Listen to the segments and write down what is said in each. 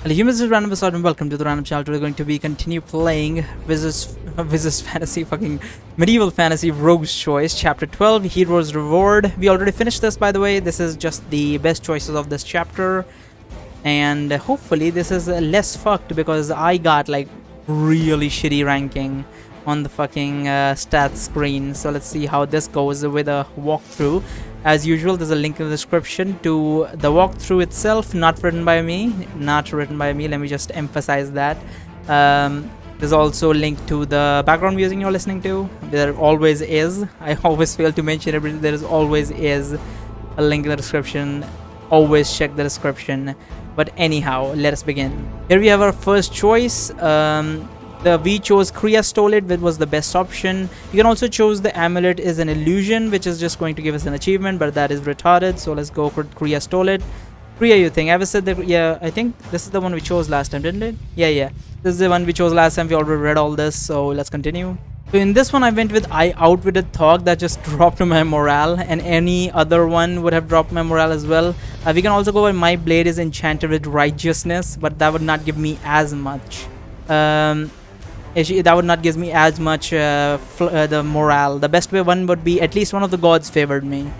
Hello humans, this is Random Assault and welcome to the Random Channel. Today we're going to be continue playing Wizard's Fantasy, fucking Medieval Fantasy Rogue's Choice, Chapter 12, Hero's Reward. We already finished this, by the way. This is just the best choices of this chapter. And hopefully this is less fucked because I got like really shitty ranking on the fucking stats screen. So let's see how this goes with a walkthrough. As usual, there's a link in the description to the walkthrough itself, not written by me. Let me just emphasize that. There's also a link to the background music you're listening to. There always is. I always fail to mention everything. There is always is a link in the description. Always check the description. But anyhow, let us begin. Here we have our first choice. We chose Kriya Stole It, which was the best option. You can also choose the Amulet is an illusion, which is just going to give us an achievement, but that is retarded. So let's go for Kriya Stole It. Kriya, you think? I said that, yeah, I think this is the one we chose last time, didn't it? Yeah. This is the one we chose last time. We already read all this, so let's continue. So in this one, I went with I Outwitted Thog. That just dropped my morale, and any other one would have dropped my morale as well. We can also go with My Blade is Enchanted with Righteousness, but that would not give me as much. That would not give me as much the morale. The best way one would be at least one of the gods favored me.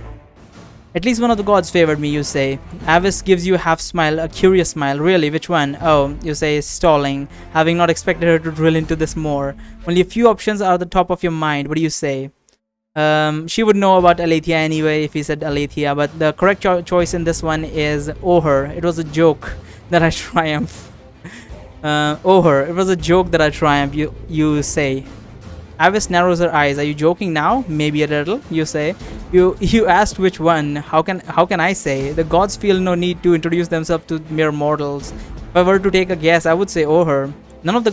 At least one of the gods favored me, you say. Avis gives you a half smile, a curious smile. Really, which one? Oh, you say stalling. Having not expected her to drill into this more. Only a few options are at the top of your mind. What do you say? She would know about Aletheia anyway if he said Aletheia, but the correct choice in this one is Oher. It was a joke that I triumph. Oher, it was a joke that I triumph, you say. Avis narrows her eyes. Are you joking now? Maybe a little, you say. You asked which one. How can I say? The gods feel no need to introduce themselves to mere mortals. If I were to take a guess, I would say Oher. None of the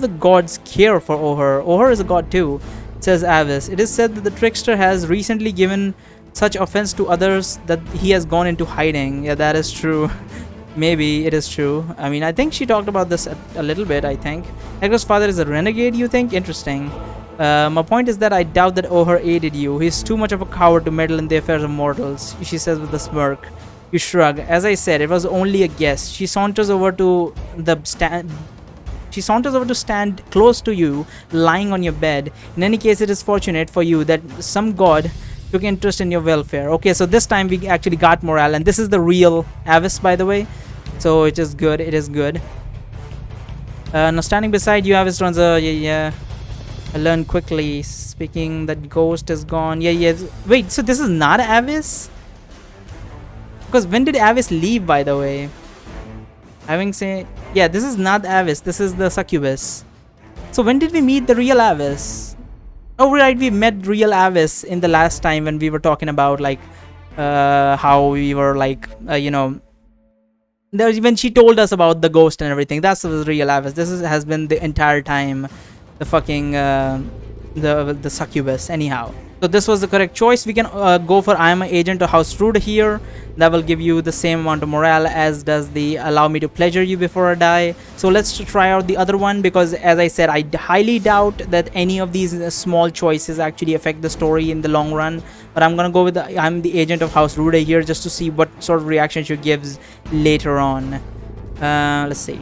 gods care for Oher. Oher is a god too, says Avis. It is said that the trickster has recently given such offense to others that he has gone into hiding. Yeah, that is true. Maybe it is true. I mean, I think she talked about this a little bit, I think. Edgar's father is a renegade, you think? Interesting. My point is that I doubt that Oher aided you. He's too much of a coward to meddle in the affairs of mortals, she says with a smirk. You shrug. As I said, it was only a guess. She saunters over to stand close to you, lying on your bed. In any case, it is fortunate for you that some god took interest in your welfare. Okay, so this time we actually got morale, and this is the real Avis, by the way. So it is good. It is good. Now standing beside you, Avis runs a yeah. I learned quickly. Speaking that ghost is gone. Yeah. Wait, so this is not Avis? Because when did Avis leave, by the way? Having say, yeah, this is not Avis. This is the succubus. So when did we meet the real Avis? Oh right, we met real Avis in the last time when we were talking about like how we were like when she told us about the ghost and everything. That's the real Avis. This has been the entire time the fucking the succubus. Anyhow, so this was the correct choice. We can go for I am an agent of House Rude here. That will give you the same amount of morale as does the allow me to pleasure you before I die. So let's try out the other one, because as I said, I highly doubt that any of these small choices actually affect the story in the long run. But I'm gonna go with I'm the agent of House Rude here just to see what sort of reaction she gives later on. Let's see.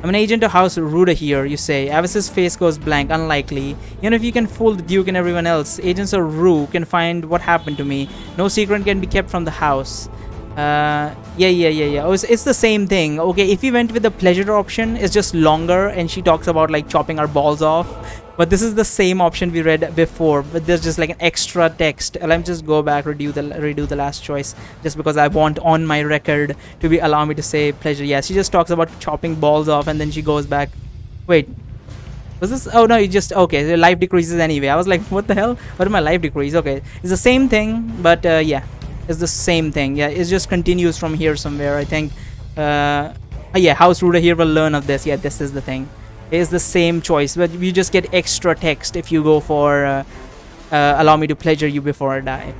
I'm an agent of House Ruda here, you say. Avis's face goes blank. Unlikely. Even if you can fool the Duke and everyone else, agents of Rue can find what happened to me. No secret can be kept from the house. Yeah. Oh, it's the same thing. Okay, if we went with the pleasure option, it's just longer, and she talks about like chopping our balls off. But this is the same option we read before, but there's just like an extra text. Let me just go back, redo the last choice, just because I want on my record to be allow me to say pleasure. Yeah, she just talks about chopping balls off, and then she goes back. Wait, was this? Oh no, you just okay. The life decreases anyway. I was like, what the hell? What did my life decrease? Okay, it's the same thing, but yeah, it's the same thing. Yeah, it just continues from here somewhere. I think. Yeah, House Ruder here will learn of this. Yeah, this is the thing. Is the same choice, but you just get extra text if you go for allow me to pleasure you before I die.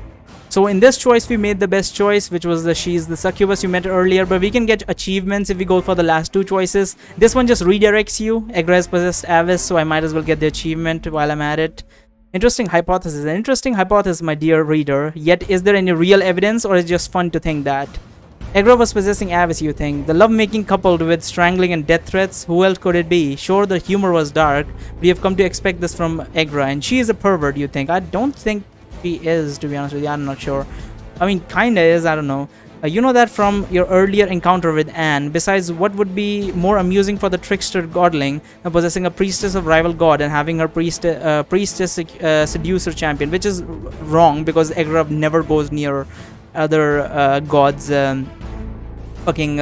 So in this choice we made the best choice, which was she's the succubus you met earlier, but we can get achievements if we go for the last two choices. This one just redirects you. Egres possessed Avis, so I might as well get the achievement while I'm at it. Interesting hypothesis. An interesting hypothesis, my dear reader. Yet is there any real evidence, or is it just fun to think that? Agra was possessing Avis, you think? The lovemaking coupled with strangling and death threats, who else could it be? Sure, the humor was dark, but you have come to expect this from Agra, and she is a pervert, you think? I don't think she is, to be honest with you. I'm not sure. I mean, kinda is, I don't know. You know that from your earlier encounter with Anne. Besides, what would be more amusing for the trickster godling possessing a priestess of rival god and having her priestess seduce her champion, which is wrong because Agrab never goes near other gods. Fucking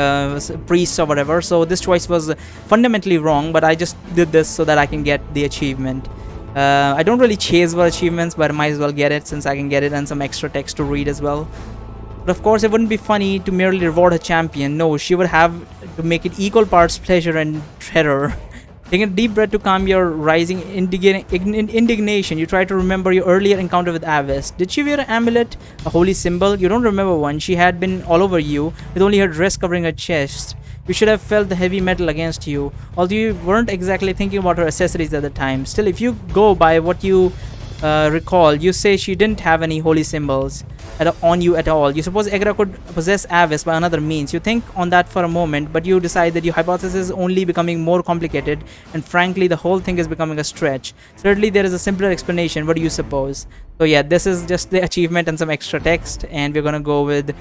priests or whatever. So this choice was fundamentally wrong, but I just did this so that I can get the achievement. I don't really chase for achievements, but I might as well get it since I can get it and some extra text to read as well. But of course, it wouldn't be funny to merely reward a champion. No, she would have to make it equal parts pleasure and terror. Taking a deep breath to calm your rising indignation, you try to remember your earlier encounter with Avis. Did she wear an amulet? A holy symbol? You don't remember one. She had been all over you, with only her dress covering her chest. You should have felt the heavy metal against you, although you weren't exactly thinking about her accessories at the time. Still, if you go by what you recall, you say she didn't have any holy symbols on you at all. You suppose Agra could possess Avis by another means. You think on that for a moment, but you decide that your hypothesis is only becoming more complicated, and frankly, the whole thing is becoming a stretch. Certainly, there is a simpler explanation. What do you suppose? So yeah, this is just the achievement and some extra text, and we're gonna go with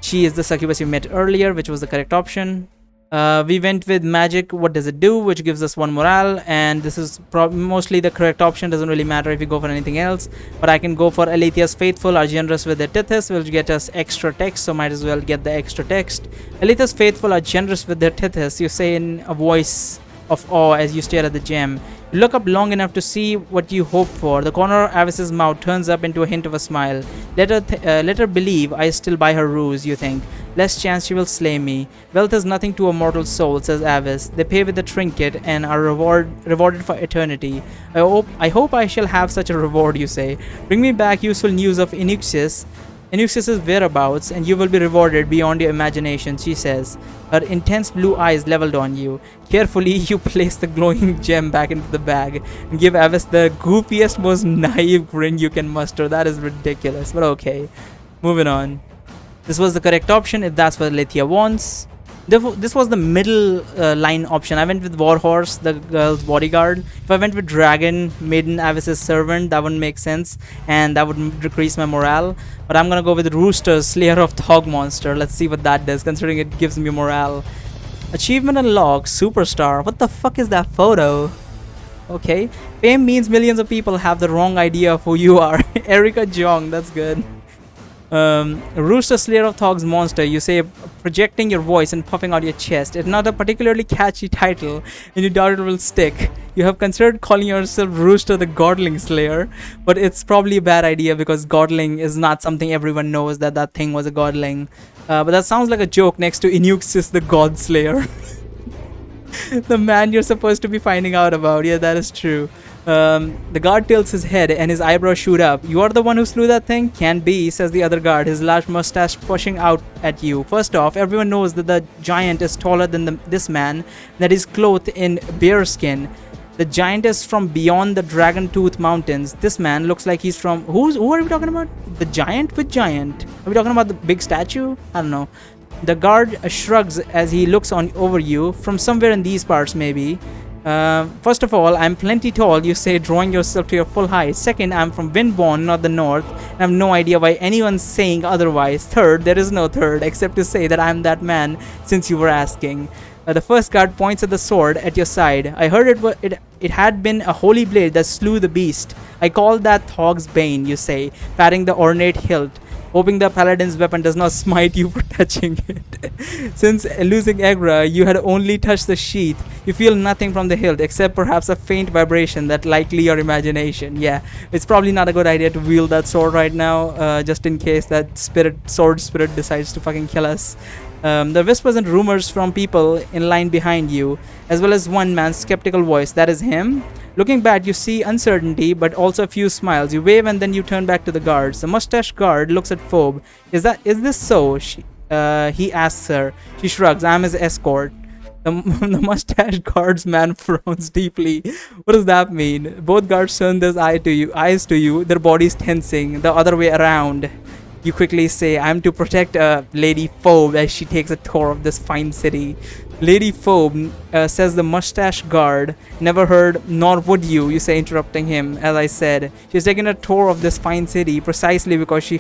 she is the succubus you met earlier, which was the correct option. We went with magic, what does it do, which gives us 1 morale, and this is mostly the correct option. Doesn't really matter if you go for anything else, but I can go for Alethea's faithful are generous with their tethys, which get us extra text, so might as well get the extra text. Alethea's faithful are generous with their tethys, you say in a voice of awe as you stare at the gem. You look up long enough to see what you hoped for. The corner of Avis's mouth turns up into a hint of a smile. Let her believe I still buy her ruse, you think. Less chance she will slay me. Wealth is nothing to a mortal soul, says Avis. They pay with the trinket and are rewarded for eternity. I hope I shall have such a reward, you say. Bring me back useful news of Inuxis' whereabouts, and you will be rewarded beyond your imagination, she says, her intense blue eyes leveled on you. Carefully, you place the glowing gem back into the bag and give Avis the goofiest, most naive grin you can muster. That is ridiculous, but okay. Moving on. This was the correct option if that's what Aletheia wants. This was the middle line option. I went with Warhorse, the girl's bodyguard. If I went with Dragon, Maiden, Avis's servant, that wouldn't make sense, and that would decrease my morale. But I'm gonna go with Rooster, Slayer of Thog Monster. Let's see what that does, considering it gives me morale. Achievement unlocked, Superstar. What the fuck is that photo? Okay. Fame means millions of people have the wrong idea of who you are. Erica Jong, that's good. Rooster, Slayer of Thog's Monster, you say, projecting your voice and puffing out your chest. It's not a particularly catchy title, and you doubt it will stick. You have considered calling yourself Rooster the Godling Slayer, but it's probably a bad idea because Godling is not something everyone knows that thing was a Godling. But that sounds like a joke next to Inuxis the God Slayer. The man you're supposed to be finding out about. Yeah, that is true. The guard tilts his head and his eyebrows shoot up. You are the one who slew that thing? Can't be, says the other guard, his large mustache pushing out at you. First off, everyone knows that the giant is taller than this man, that is clothed in bear skin. The giant is from beyond the Dragon Tooth Mountains. This man looks like he's from... Who are we talking about? The giant with giant? Are we talking about the big statue? I don't know. The guard shrugs as he looks over you, from somewhere in these parts maybe. First of all, I'm plenty tall, you say, drawing yourself to your full height. Second, I'm from Windborn, not the north, and I have no idea why anyone's saying otherwise. Third, there is no third, except to say that I'm that man, since you were asking. The first guard points at the sword at your side. I heard it had been a holy blade that slew the beast. I call that Thog's Bane, you say, patting the ornate hilt, hoping the paladin's weapon does not smite you for touching it. Since losing Agra, you had only touched the sheath. You feel nothing from the hilt, except perhaps a faint vibration that likely your imagination. Yeah, it's probably not a good idea to wield that sword right now, just in case that sword spirit decides to fucking kill us. The whispers and rumors from people in line behind you, as well as one man's skeptical voice. That is him? Looking back, you see uncertainty, but also a few smiles. You wave and then you turn back to the guards. The mustache guard looks at Phobe. Is this so? He asks her. She shrugs. I'm his escort. The mustache guard's man frowns deeply. What does that mean? Both guards turn their eyes to you, their bodies tensing, the other way around. You quickly say, I'm to protect Lady Phoebe as she takes a tour of this fine city. Lady Phoebe, says the mustache guard. Never heard, nor would you, you say, interrupting him. As I said, she's taken a tour of this fine city precisely because she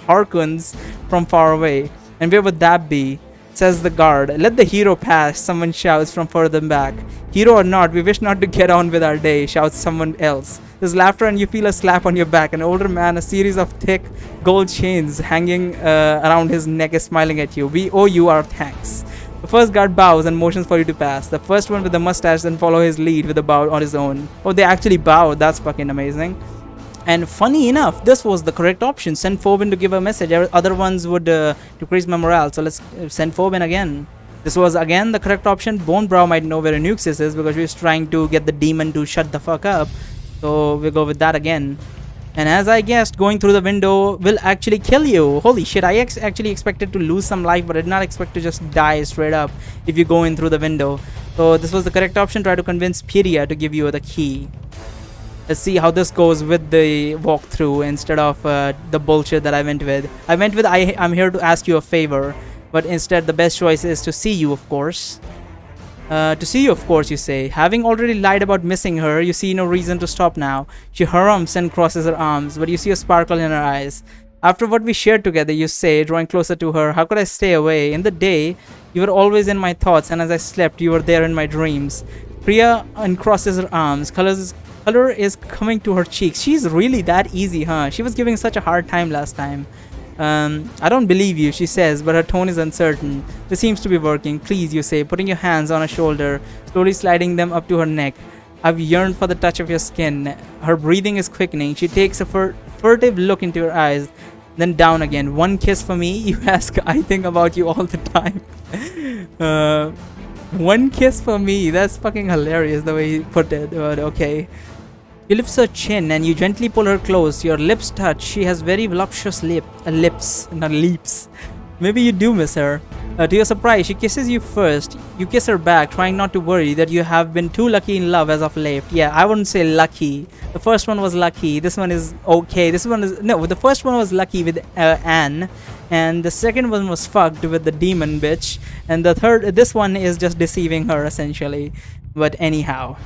hearkens from far away. And where would that be? Says the guard. Let the hero pass, someone shouts from further back. Hero or not, we wish not to get on with our day, shouts someone else. There's laughter and you feel a slap on your back. An older man, a series of thick gold chains hanging around his neck, is smiling at you. We owe you our thanks. The first guard bows and motions for you to pass. The first one with the mustache then follow his lead with a bow on his own. Oh, they actually bowed. That's fucking amazing. And funny enough, this was the correct option. Send Phoebe in to give a message. Other ones would decrease my morale. So let's send Phoebe in again. This was again the correct option. Bonebrow might know where Nuxus is because she was trying to get the demon to shut the fuck up. So we'll go with that again. And as I guessed, going through the window will actually kill you. Holy shit, I actually expected to lose some life, but I did not expect to just die straight up if you go in through the window. So this was the correct option. Try to convince Pyria to give you the key. Let's see how this goes with the walkthrough instead of the bullshit that I went with. I'm here to ask you a favor, but instead the best choice is to see you, of course. To see you, of course, you say. Having already lied about missing her, you see no reason to stop now. She harums and crosses her arms, but you see a sparkle in her eyes. After what we shared together, you say, drawing closer to her, how could I stay away? In the day, you were always in my thoughts, and as I slept, you were there in my dreams. Priya uncrosses her arms. Color is coming to her cheeks. She's really that easy, huh? She was giving such a hard time last time. I don't believe you, she says, but her tone is uncertain. This seems to be working. Please, you say, putting your hands on her shoulder, slowly sliding them up to her neck. I've yearned for the touch of your skin. Her breathing is quickening. She takes a furtive look into your eyes, then down again. One kiss for me, you ask. I think about you all the time. One kiss for me. That's fucking hilarious the way he put it, but okay. You lift her chin and you gently pull her close. Your lips touch. She has very voluptuous lips, not leaps. Maybe you do miss her. To your surprise, she kisses you first. You kiss her back, trying not to worry that you have been too lucky in love as of late. Yeah, I wouldn't say lucky. The first one was lucky. This one is okay. The first one was lucky with Anne. And the second one was fucked with the demon bitch. And this one is just deceiving her essentially. But anyhow.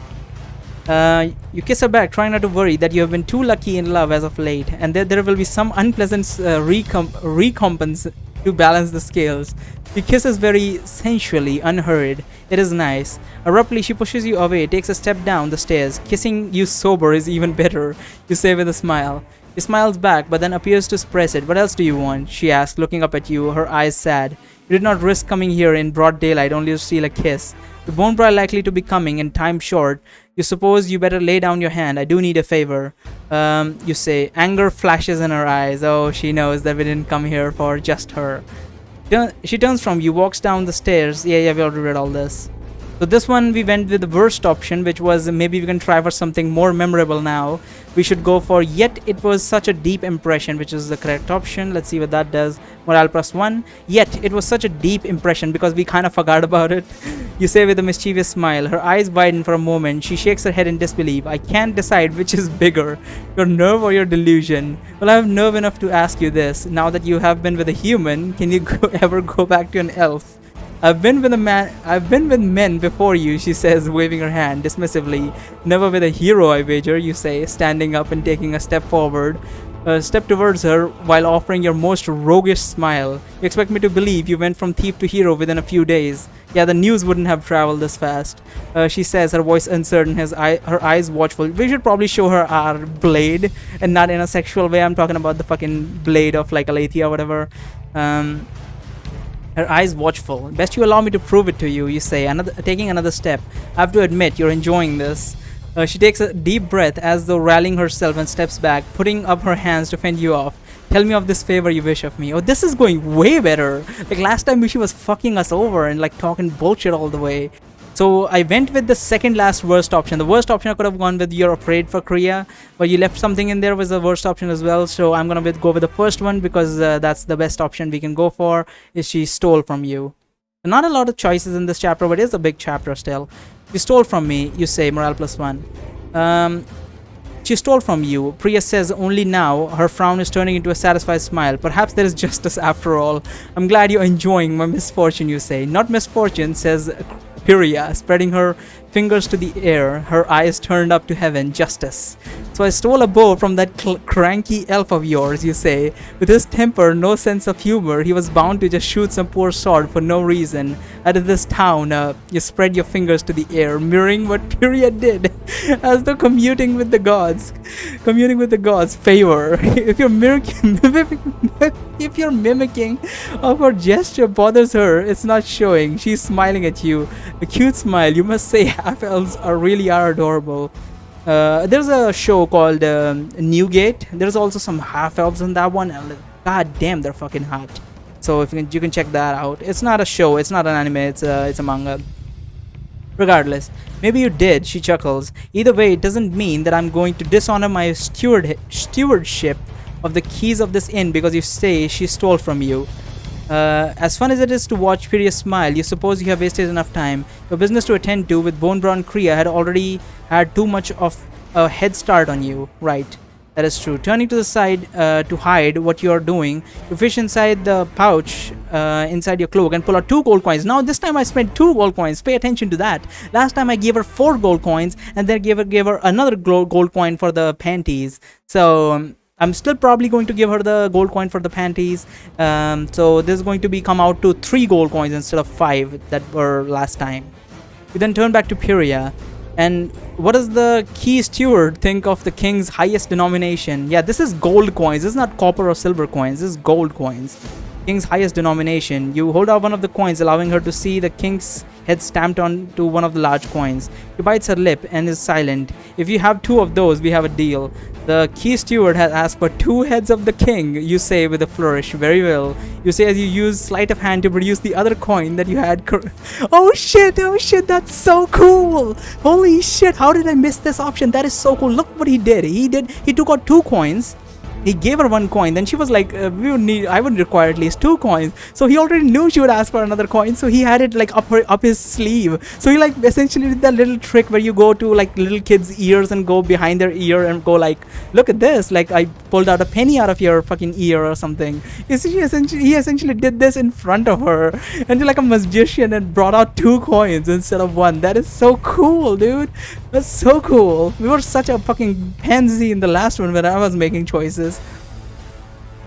You kiss her back, trying not to worry that you have been too lucky in love as of late, and that there will be some unpleasant recompense to balance the scales. She kisses very sensually, unhurried. It is nice. Abruptly, she pushes you away, takes a step down the stairs. Kissing you sober is even better, you say with a smile. She smiles back, but then appears to suppress it. What else do you want? She asks, looking up at you, her eyes sad. You did not risk coming here in broad daylight only to steal a kiss. The Bonebrow likely to be coming and time short. You suppose you better lay down your hand. I do need a favor. You say. Anger flashes in her eyes. Oh, she knows that we didn't come here for just her. She turns from you, walks down the stairs. Yeah, we already read all this. So this one we went with the worst option, which was maybe we can try for something more memorable now. We should go for yet it was such a deep impression, which is the correct option. Let's see what that does. Morale +1. Yet it was such a deep impression because we kind of forgot about it. You say with a mischievous smile. Her eyes widen for a moment. She shakes her head in disbelief. I can't decide which is bigger, your nerve or your delusion. Well, I have nerve enough to ask you this. Now that you have been with a human, can you ever go back to an elf? I've been with men before you, she says, waving her hand dismissively. Never with a hero, I wager, you say, standing up and taking a step forward. Step towards her while offering your most roguish smile. You expect me to believe you went from thief to hero within a few days. Yeah, the news wouldn't have traveled this fast. She says, her voice uncertain, her eyes watchful. We should probably show her our blade, and not in a sexual way. I'm talking about the fucking blade of like Aletheia or whatever. Her eyes watchful. Best you allow me to prove it to you, you say, taking another step. I have to admit, you're enjoying this. She takes a deep breath as though rallying herself and steps back, putting up her hands to fend you off. Tell me of this favor you wish of me. Oh, this is going way better. Like last time she was fucking us over and like talking bullshit all the way. So I went with the second last worst option. The worst option I could have gone with you're afraid for Kriya, but you left something in there was the worst option as well. So I'm gonna go with the first one because that's the best option we can go for. Is she stole from you? Not a lot of choices in this chapter, but it is a big chapter still. You stole from me, you say, morale +1. She stole from you. Priya says only now. Her frown is turning into a satisfied smile. Perhaps there is justice after all. I'm glad you're enjoying my misfortune, you say. Not misfortune, says Priya, spreading her fingers to the air, her eyes turned up to heaven. Justice. So I stole a bow from that cranky elf of yours, you say. With his temper, no sense of humor, he was bound to just shoot some poor sword for no reason. Out of this town, you spread your fingers to the air, mirroring what Priya did, as though communing with the gods. Favor. If you're mimicking of her gesture bothers her, it's not showing. She's smiling at you. A cute smile. You must say half-elves really are adorable. There's a show called Newgate. There's also some half-elves in that one. God damn, they're fucking hot. So if you can check that out. It's not a show. It's not an anime. It's a manga. Regardless, maybe you did, she chuckles. Either way, it doesn't mean that I'm going to dishonor my stewardship of the keys of this inn because you say she stole from you. As fun as it is to watch Priya smile, you suppose you have wasted enough time. Your business to attend to with Bone Brown Kriya had already had too much of a head start on you. Right. That is true. Turning to the side to hide what you are doing, you fish inside the pouch inside your cloak and pull out 2 gold coins. Now this time I spent 2 gold coins. Pay attention to that. Last time I gave her 4 gold coins and then gave her another gold coin for the panties. So I'm still probably going to give her the gold coin for the panties. So this is going to be come out to 3 gold coins instead of 5 that were last time. We then turn back to Priya. And what does the key steward think of the king's highest denomination? Yeah, this is gold coins. This is not copper or silver coins. This is gold coins. King's highest denomination. You hold out one of the coins, allowing her to see the king's head stamped onto one of the large coins. She bites her lip and is silent. If you have 2 of those, we have a deal. The key steward has asked for 2 heads of the king, you say with a flourish. Very well. You say as you use sleight of hand to produce the other coin that you had. Oh shit, that's so cool. Holy shit, how did I miss this option? That is so cool. Look what he did. He took out 2 coins. He gave her 1 coin. Then she was like, I would require at least 2 coins. So he already knew she would ask for another coin. So he had it like up his sleeve. So he like essentially did that little trick where you go to like little kids' ears and go behind their ear and go like, look at this. Like I pulled out a penny out of your fucking ear or something. You see, he essentially did this in front of her. And like a magician and brought out 2 coins instead of 1. That is so cool, dude. That's so cool. We were such a fucking pansy in the last one when I was making choices.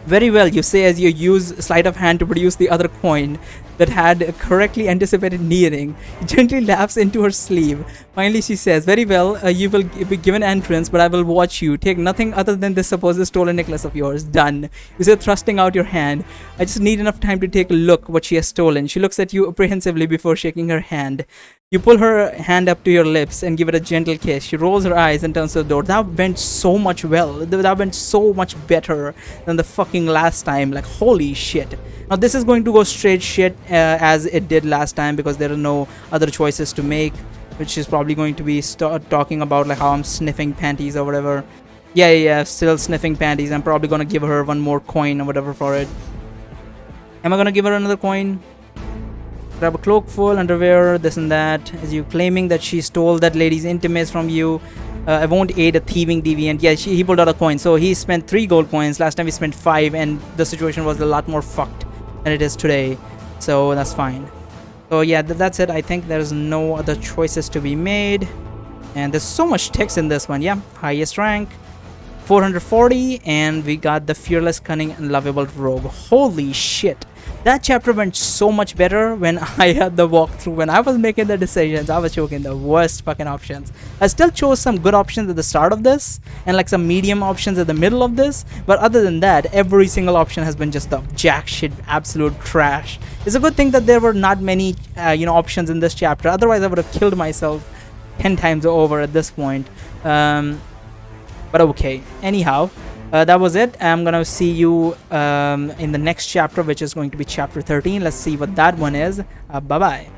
Very well, you say as you use sleight of hand to produce the other coin that had correctly anticipated nearing. He gently laughs into her sleeve. Finally, she says, very well, you will be given entrance, but I will watch you. Take nothing other than this supposed stolen necklace of yours. Done. You say, thrusting out your hand. I just need enough time to take a look what she has stolen. She looks at you apprehensively before shaking her hand. You pull her hand up to your lips and give it a gentle kiss. She rolls her eyes and turns to the door. That went so much well. That went so much better than the fucking last time. Like, holy shit. Now, this is going to go straight shit as it did last time because there are no other choices to make, which is probably going to be talking about like how I'm sniffing panties or whatever. Yeah, still sniffing panties. I'm probably going to give her 1 more coin or whatever for it. Am I going to give her another coin? Grab a cloak full, underwear, this and that. As you claiming that she stole that lady's intimates from you. I won't aid a thieving deviant. Yeah, he pulled out a coin. So he spent 3 gold coins. Last time he spent 5 and the situation was a lot more fucked than it is today. So that's fine. So yeah, that's it. I think there's no other choices to be made. And there's so much text in this one. Yeah, highest rank. 440 and we got the fearless, cunning and lovable rogue. Holy shit. That chapter went so much better when I had the walkthrough. When I was making the decisions, I was choosing the worst fucking options. I still chose some good options at the start of this and like some medium options at the middle of this. But other than that, every single option has been just the jack shit, absolute trash. It's a good thing that there were not many, options in this chapter. Otherwise, I would have killed myself 10 times over at this point. But okay. Anyhow. That was it. I'm gonna see you in the next chapter, which is going to be chapter 13. Let's see what that one is. Bye bye.